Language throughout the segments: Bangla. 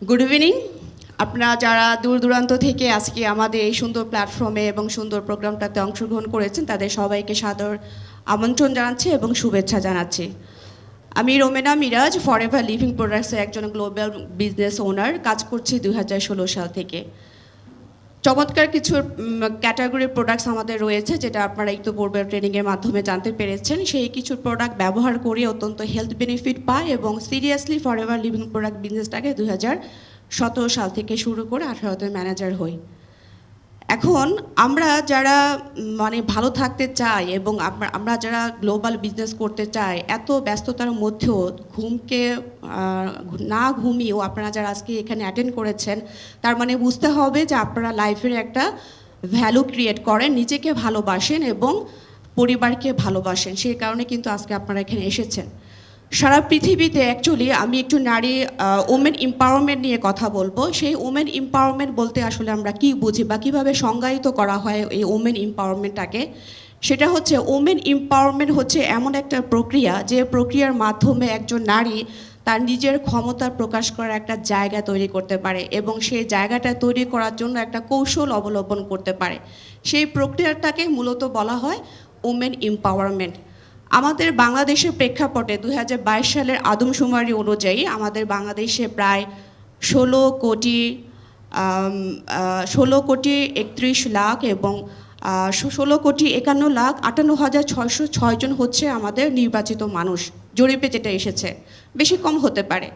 Good evening. আপনারা যারা দূর দূরান্ত থেকে আজকে আমাদের এই সুন্দর প্ল্যাটফর্মে এবং সুন্দর প্রোগ্রামটাতে অংশগ্রহণ করেছেন তাদের সবাইকে সাদর আমন্ত্রণ জানাচ্ছি এবং শুভেচ্ছা জানাচ্ছি। আমি রোমেনা মিরাজ, ফরএভার লিভিং প্রোডাক্টসের একজন গ্লোবাল বিজনেস ওনার, কাজ করছি 2016 সাল থেকে। চমৎকার কিছু ক্যাটাগরির প্রোডাক্টস আমাদের রয়েছে, যেটা আপনারা একটু পূর্বের ট্রেনিংয়ের মাধ্যমে জানতে পেরেছেন। সেই কিছু প্রোডাক্ট ব্যবহার করে অত্যন্ত হেলথ বেনিফিট পায় এবং সিরিয়াসলি ফরএভার লিভিং প্রোডাক্ট বিজনেসটাকে 2017 সাল থেকে শুরু করে 18তে ম্যানেজার হই। এখন আমরা যারা ভালো থাকতে চাই এবং আমরা যারা গ্লোবাল বিজনেস করতে চাই, এত ব্যস্ততার মধ্যেও ঘুমকে না ঘুমিয়েও আপনারা যারা আজকে এখানে অ্যাটেন্ড করেছেন, তার মানে বুঝতে হবে যে আপনারা লাইফের একটা ভ্যালু ক্রিয়েট করেন, নিজেকে ভালোবাসেন এবং পরিবারকে ভালোবাসেন। সেই কারণে কিন্তু আজকে আপনারা এখানে এসেছেন। সারা পৃথিবীতে অ্যাকচুয়ালি আমি একটু নারী ওমেন এম্পাওয়ারমেন্ট নিয়ে কথা বলবো। সেই ওমেন এম্পাওয়ারমেন্ট বলতে আসলে আমরা কী বুঝি বা কীভাবে সংজ্ঞায়িত করা হয় এই ওমেন এম্পাওয়ারমেন্টটাকে, সেটা হচ্ছে ওমেন এম্পাওয়ারমেন্ট হচ্ছে এমন একটা প্রক্রিয়া, যে প্রক্রিয়ার মাধ্যমে একজন নারী তার নিজের ক্ষমতা প্রকাশ করার একটা জায়গা তৈরি করতে পারে এবং সেই জায়গাটা তৈরি করার জন্য একটা কৌশল অবলম্বন করতে পারে। সেই প্রক্রিয়াটাকে মূলত বলা হয় ওমেন এম্পাওয়ারমেন্ট। আমাদের বাংলাদেশের প্রেক্ষাপটে 2022 সালের আদমশুমারি অনুযায়ী আমাদের বাংলাদেশে প্রায় 16,31,00,000 এবং 16,51,58,606 জন হচ্ছে আমাদের নির্বাচিত মানুষ। জরিপে যেটা এসেছে, বেশি কম হতে পারে।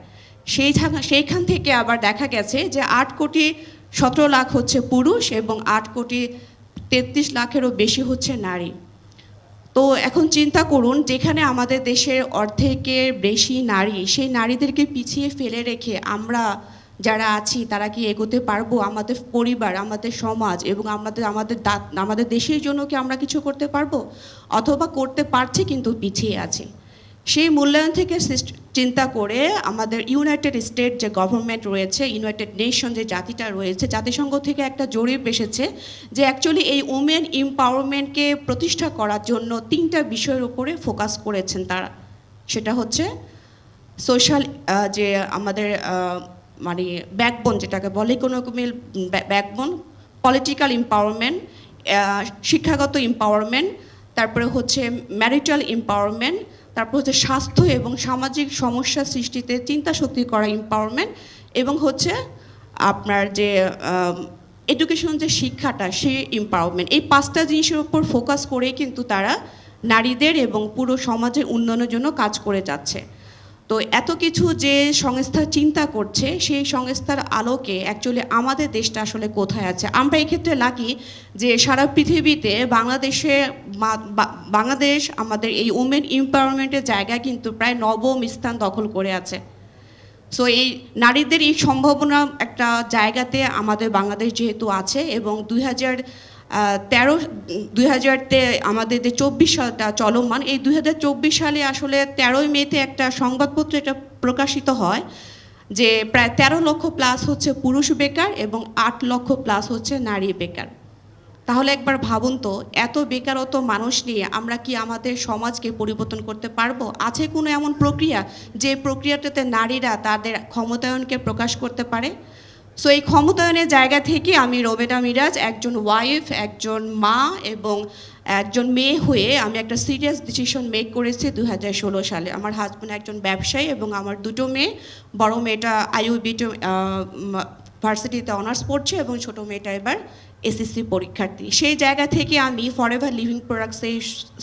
সেইখান থেকে আবার দেখা গেছে যে 8,17,00,000 হচ্ছে পুরুষ এবং 8,33,00,000-এরও বেশি হচ্ছে নারী। তো এখন চিন্তা করুন, যেখানে আমাদের দেশের অর্ধেকের বেশি নারী, সেই নারীদেরকে পিছিয়ে ফেলে রেখে আমরা যারা আছি তারা কি এগোতে পারবো? আমাদের পরিবার, আমাদের সমাজ এবং আমাদের দেশের জন্য কি আমরা কিছু করতে পারবো? অথবা করতে পারছি কিন্তু পিছিয়ে আছে। সেই মূল্যায়ন থেকে চিন্তা করে আমাদের ইউনাইটেড স্টেট যে গভর্নমেন্ট রয়েছে, ইউনাইটেড নেশন যে জাতিটা রয়েছে, জাতিসংঘ থেকে একটা জরিপ এসেছে যে অ্যাকচুয়ালি এই ওমেন এম্পাওয়ারমেন্টকে প্রতিষ্ঠা করার জন্য 3টা বিষয়ের উপরে ফোকাস করেছেন তারা। সেটা হচ্ছে সোশ্যাল, যে আমাদের ব্যাকবোন যেটাকে বলে, ইকোনমিক ব্যাকবোন, পলিটিক্যাল এম্পাওয়ারমেন্ট, শিক্ষাগত এম্পাওয়ারমেন্ট, তারপরে হচ্ছে ম্যারিটাল এম্পাওয়ারমেন্ট, তারপর হচ্ছে স্বাস্থ্য এবং সামাজিক সমস্যা সৃষ্টিতে চিন্তা শক্তি করা এম্পাওয়ারমেন্ট, এবং হচ্ছে আপনার যে এডুকেশন যে শিক্ষাটা, সেই এম্পাওয়ারমেন্ট। এই 5টা জিনিসের উপর ফোকাস করেই কিন্তু তারা নারীদের এবং পুরো সমাজের উন্নয়নের জন্য কাজ করে যাচ্ছে। তো এত কিছু যে সংস্থা চিন্তা করছে, সেই সংস্থার আলোকে অ্যাকচুয়ালি আমাদের দেশটা আসলে কোথায় আছে? আমরা এক্ষেত্রে লাকি যে সারা পৃথিবীতে বাংলাদেশ আমাদের এই ওমেন এম্পাওয়ারমেন্টের জায়গায় কিন্তু প্রায় 9ম স্থান দখল করে আছে। সো এই নারীদের এই সম্ভাবনা একটা জায়গাতে আমাদের বাংলাদেশ যেহেতু আছে, এবং 2000-তে আমাদের যে 24 সালটা চলমান, এই 2024 সালে আসলে 13ই মেতে একটা সংবাদপত্রে এটা প্রকাশিত হয় যে প্রায় 13 লক্ষ প্লাস হচ্ছে পুরুষ বেকার এবং 8 লক্ষ প্লাস হচ্ছে নারী বেকার। তাহলে একবার ভাবুন তো, এত বেকারত্ব মানুষ নিয়ে আমরা কি আমাদের সমাজকে পরিবর্তন করতে পারবো? আছে কোনো এমন প্রক্রিয়া যে প্রক্রিয়াটাতে নারীরা তাদের ক্ষমতায়নকে প্রকাশ করতে পারে? সো এই ক্ষমতায়নের জায়গা থেকে আমি রোমেনা মিরাজ, একজন ওয়াইফ, একজন মা এবং একজন মেয়ে হয়ে আমি একটা সিরিয়াস ডিসিশন মেক করেছি 2016 সালে। আমার হাজব্যান্ড একজন ব্যবসায়ী এবং আমার 2টো মেয়ে। বড় মেয়েটা IUB ভার্সিটিতে অনার্স পড়ছে এবং ছোটো মেয়েটা এবার SSC পরীক্ষার্থী। সেই জায়গা থেকে আমি ফরএভার লিভিং প্রোডাক্টস, এই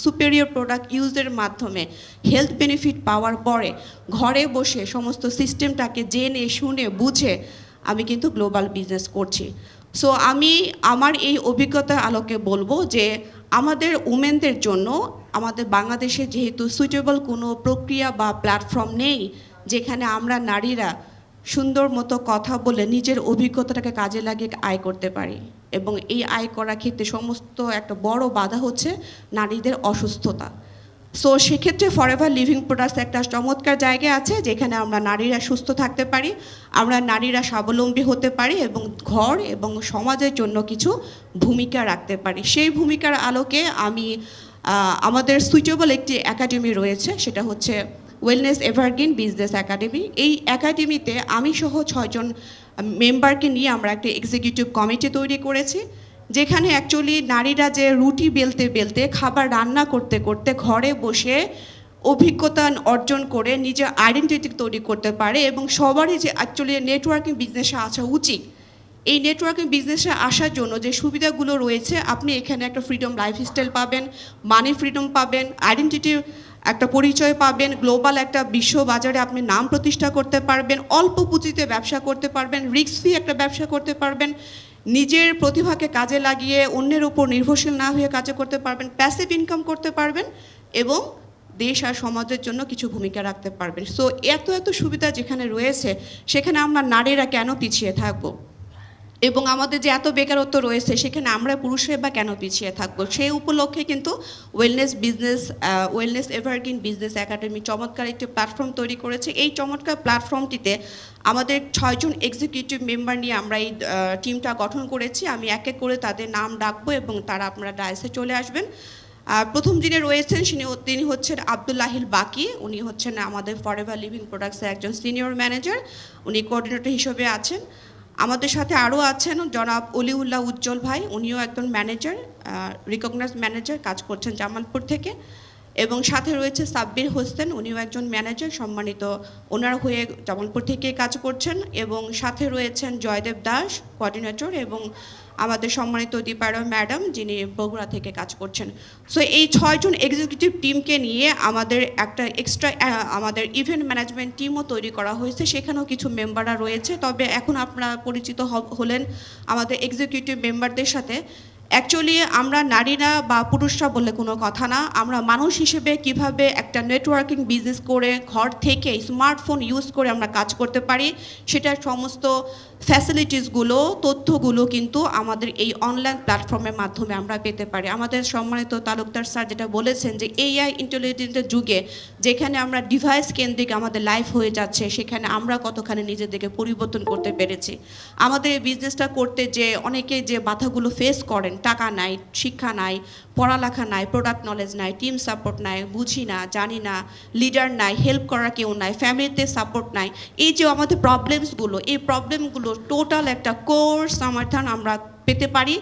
সুপেরিয়র প্রোডাক্ট ইউজের মাধ্যমে হেলথ বেনিফিট পাওয়ার পরে ঘরে বসে সমস্ত সিস্টেমটাকে জেনে শুনে বুঝে আমি কিন্তু গ্লোবাল বিজনেস করছি। সো আমি আমার এই অভিজ্ঞতার আলোকে বলবো যে আমাদের উমেনদের জন্য আমাদের বাংলাদেশে যেহেতু সুইটেবল কোনো প্রক্রিয়া বা প্ল্যাটফর্ম নেই, যেখানে আমরা নারীরা সুন্দর মতো কথা বলে নিজের অভিজ্ঞতাটাকে কাজে লাগিয়ে আয় করতে পারি, এবং এই আয় করার ক্ষেত্রে সমস্ত একটা বড় বাধা হচ্ছে নারীদের অসুস্থতা। সো সেক্ষেত্রে ফরএভার লিভিং প্রোডাক্টস একটা চমৎকার জায়গায় আছে, যেখানে আমরা নারীরা সুস্থ থাকতে পারি, আমরা নারীরা স্বাবলম্বী হতে পারি এবং ঘর এবং সমাজের জন্য কিছু ভূমিকা রাখতে পারি। সেই ভূমিকার আলোকে আমি আমাদের সুইটেবল একটি একাডেমি রয়েছে, সেটা হচ্ছে ওয়েলনেস এভারগ্রিন বিজনেস একাডেমি। এই একাডেমিতে আমি সহ 6 জন মেম্বারকে নিয়ে আমরা একটা এক্সিকিউটিভ কমিটি তৈরি করেছি, যেখানে অ্যাকচুয়ালি নারীরা যে রুটি বেলতে বেলতে, খাবার রান্না করতে করতে ঘরে বসে অভিজ্ঞতা অর্জন করে নিজের আইডেন্টিটি তৈরি করতে পারে, এবং সবারই যে অ্যাকচুয়ালি নেটওয়ার্কিং বিজনেসে আসা উচিত। এই নেটওয়ার্কিং বিজনেসে আসার জন্য যে সুবিধাগুলো রয়েছে, আপনি এখানে একটা ফ্রিডম লাইফস্টাইল পাবেন, মানি ফ্রিডম পাবেন, আইডেন্টিটির একটা পরিচয় পাবেন, গ্লোবাল একটা বিশ্ব বাজারে আপনি নাম প্রতিষ্ঠা করতে পারবেন, অল্প পুঁজিতে ব্যবসা করতে পারবেন, রিস্ক ফ্রি একটা ব্যবসা করতে পারবেন, নিজের প্রতিভাকে কাজে লাগিয়ে অন্যের উপর নির্ভরশীল না হয়ে কাজ করতে পারবেন, প্যাসিভ ইনকাম করতে পারবেন, এবং দেশ আর সমাজের জন্য কিছু ভূমিকা রাখতে পারবেন। সো এত এত সুবিধা যেখানে রয়েছে, সেখানে আমরা নারীরা কেন পিছিয়ে থাকবো? এবং আমাদের যে এত বেকারত্ব রয়েছে, সেখানে আমরা পুরুষরা বা কেন পিছিয়ে থাকবো? সেই উপলক্ষে কিন্তু ওয়েলনেস এভারগ্রিন বিজনেস একাডেমি চমৎকার একটি প্ল্যাটফর্ম তৈরি করেছে। এই চমৎকার প্ল্যাটফর্মটিতে আমাদের 6 জন এক্সিকিউটিভ মেম্বার নিয়ে আমরা এই টিমটা গঠন করেছি। আমি এক এক করে তাদের নাম ডাকবো এবং তারা আপনারা ডায়াসে চলে আসবেন। প্রথম যিনি রয়েছেন তিনি হচ্ছেন আব্দুল্লাহিল বাকি। উনি হচ্ছেন আমাদের ফরএভার লিভিং প্রোডাক্টসের একজন সিনিয়র ম্যানেজার, উনি কোঅর্ডিনেটর হিসেবে আছেন। আমাদের সাথে আরও আছেন জনাব অলিউল্লাহ উজ্জ্বল ভাই, উনিও একজন ম্যানেজার, রিকগনাইজড ম্যানেজার, কাজ করছেন জামালপুর থেকে। এবং সাথে রয়েছে সাব্বির হোসেন, উনিও একজন ম্যানেজার, সম্মানিত, ওনার হয়ে জামালপুর থেকে কাজ করছেন। এবং সাথে রয়েছেন জয়দেব দাস, কোঅর্ডিনেটর, এবং আমাদের সম্মানিত দীপায়ন ম্যাডাম, যিনি বগুড়া থেকে কাজ করছেন। সো এই 6 জন এক্সিকিউটিভ টিমকে নিয়ে আমাদের একটা এক্সট্রা আমাদের ইভেন্ট ম্যানেজমেন্ট টিমও তৈরি করা হয়েছে, সেখানেও কিছু মেম্বাররা রয়েছে। তবে এখন আপনারা পরিচিত হলেন আমাদের এক্সিকিউটিভ মেম্বারদের সাথে। অ্যাকচুয়ালি আমরা নারীরা বা পুরুষরা বললে কোনো কথা না, আমরা মানুষ হিসেবে কিভাবে একটা নেটওয়ার্কিং বিজনেস করে ঘর থেকে স্মার্টফোন ইউজ করে আমরা কাজ করতে পারি, সেটার সমস্ত ফ্যাসিলিটিসগুলো, তথ্যগুলো কিন্তু আমাদের এই অনলাইন প্ল্যাটফর্মের মাধ্যমে আমরা পেতে পারি। আমাদের সম্মানিত তালুকদার স্যার যেটা বলেছেন যে এআই ইন্টেলিজেন্সের যুগে যেখানে আমরা ডিভাইস কেন্দ্রিক আমাদের লাইফ হয়ে যাচ্ছে, সেখানে আমরা কতখানি নিজেদেরকে পরিবর্তন করতে পেরেছি। আমাদের এই বিজনেসটা করতে যে অনেকে যে বাধাগুলো ফেস করেন, টাকা নাই, শিক্ষা নাই, পড়ালেখা নাই, প্রোডাক্ট নলেজ নাই, টিম সাপোর্ট নাই, বুঝি না, জানি না, লিডার নাই, হেল্প করার কেউ নাই, ফ্যামিলিতে সাপোর্ট নাই, এই যে আমাদের প্রবলেমসগুলো, এই প্রবলেমগুলো টোটাল একটা কোর্স সমাধান আমরা পেতে পারি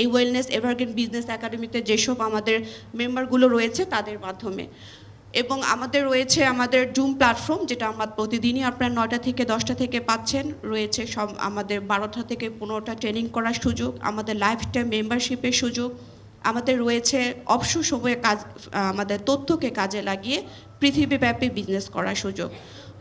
এই ওয়েলনেস এভারগ্রিন বিজনেস একাডেমিতে যেসব আমাদের মেম্বারগুলো রয়েছে তাদের মাধ্যমে। এবং আমাদের রয়েছে আমাদের জুম প্ল্যাটফর্ম, যেটা আমরা প্রতিদিনই আপনার 9টা থেকে 10টা থেকে পাচ্ছেন। রয়েছে সব আমাদের 12টা থেকে 15টা ট্রেনিং করার সুযোগ, আমাদের লাইফ টাইম মেম্বারশিপের সুযোগ, আমাদের রয়েছে অবসর সময়ে আমাদের তথ্যকে কাজে লাগিয়ে পৃথিবীব্যাপী বিজনেস করার সুযোগ।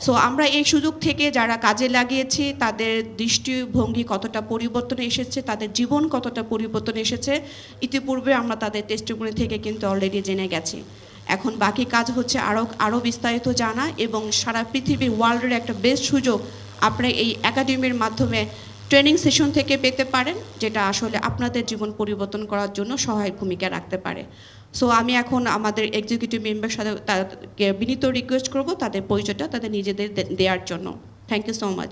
সো আমরা এই সুযোগ থেকে যারা কাজে লাগিয়েছি তাদের দৃষ্টিভঙ্গি কতটা পরিবর্তন এসেছে, তাদের জীবন কতটা পরিবর্তন এসেছে, ইতিপূর্বে আমরা তাদের টেস্টিমনি থেকে কিন্তু অলরেডি জেনে গেছি। এখন বাকি কাজ হচ্ছে আরও বিস্তারিত জানা, এবং সারা পৃথিবীর ওয়ার্ল্ডের একটা বেস্ট সুযোগ আপনারা এই একাডেমির মাধ্যমে ট্রেনিং সেশন থেকে পেতে পারেন, যেটা আসলে আপনাদের জীবন পরিবর্তন করার জন্য সহায়ক ভূমিকা রাখতে পারে। সো আমি এখন আমাদের এক্সিকিউটিভ মেম্বার সাথে তাদেরকে বিনীত রিকোয়েস্ট করব তাদের পরিচয়টা তাদের নিজেদের দেওয়ার জন্য। Thank you so much.